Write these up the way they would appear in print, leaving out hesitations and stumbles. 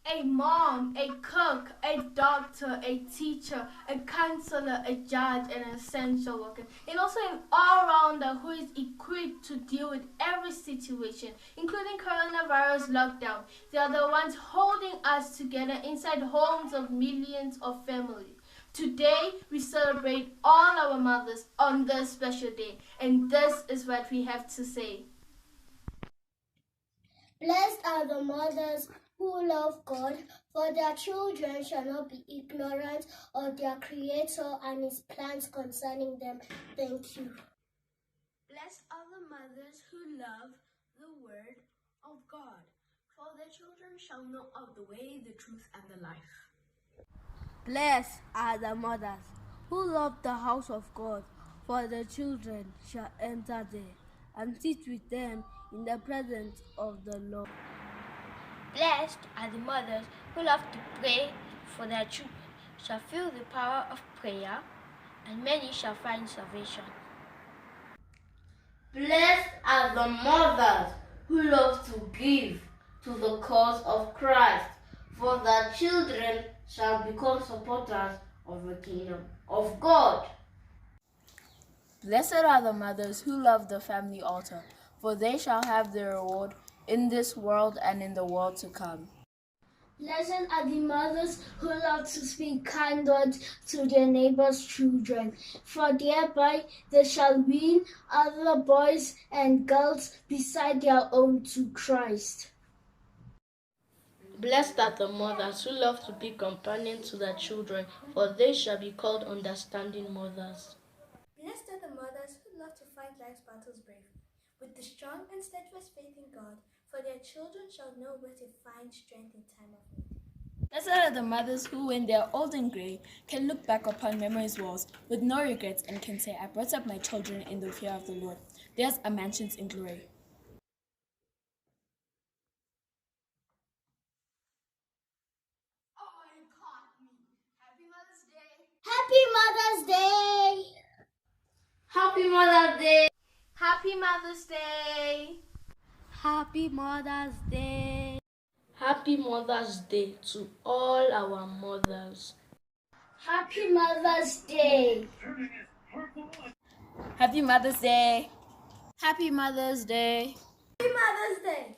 A mom, a cook, a doctor, a teacher, a counselor, a judge, and an essential worker. And also an all-rounder who is equipped to deal with every situation, including coronavirus lockdown. They are the ones holding us together inside homes of millions of families. Today, we celebrate all our mothers on this special day, and this is what we have to say. Blessed are the mothers who love God, for their children shall not be ignorant of their Creator and His plans concerning them. Thank you. Blessed are the mothers who love the Word of God, for their children shall know of the way, the truth, and the life. Blessed are the mothers who love the house of God, for their children shall enter there and sit with them in the presence of the Lord. Blessed are the mothers who love to pray, for their children shall feel the power of prayer, and many shall find salvation. Blessed are the mothers who love to give to the cause of Christ, for their children shall become supporters of the kingdom of God. Blessed are the mothers who love the family altar, for they shall have their reward in this world and in the world to come. Blessed are the mothers who love to speak kind words to their neighbors' children, for thereby they shall win other boys and girls beside their own to Christ. Blessed are the mothers who love to be companions to their children, for they shall be called understanding mothers. Blessed are the mothers who love to fight life's battles bravely, with the strong and steadfast faith in God, for their children shall know where to find strength in time of need. Blessed are the mothers who, when they are old and gray, can look back upon memories walls with no regrets and can say, I brought up my children in the fear of the Lord. Theirs are mansions in glory. Happy Mother's Day! Happy Mother's Day! Happy Mother's Day! Happy Mother's Day! Happy Mother's Day to all our mothers. Happy Mother's Day! Happy Mother's Day! Happy Mother's Day! Happy Mother's Day!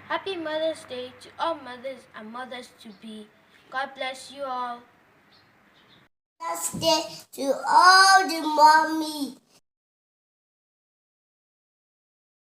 Happy Mother's Day to all mothers and mothers to be. God bless you all. Mother's Day to all the mommy.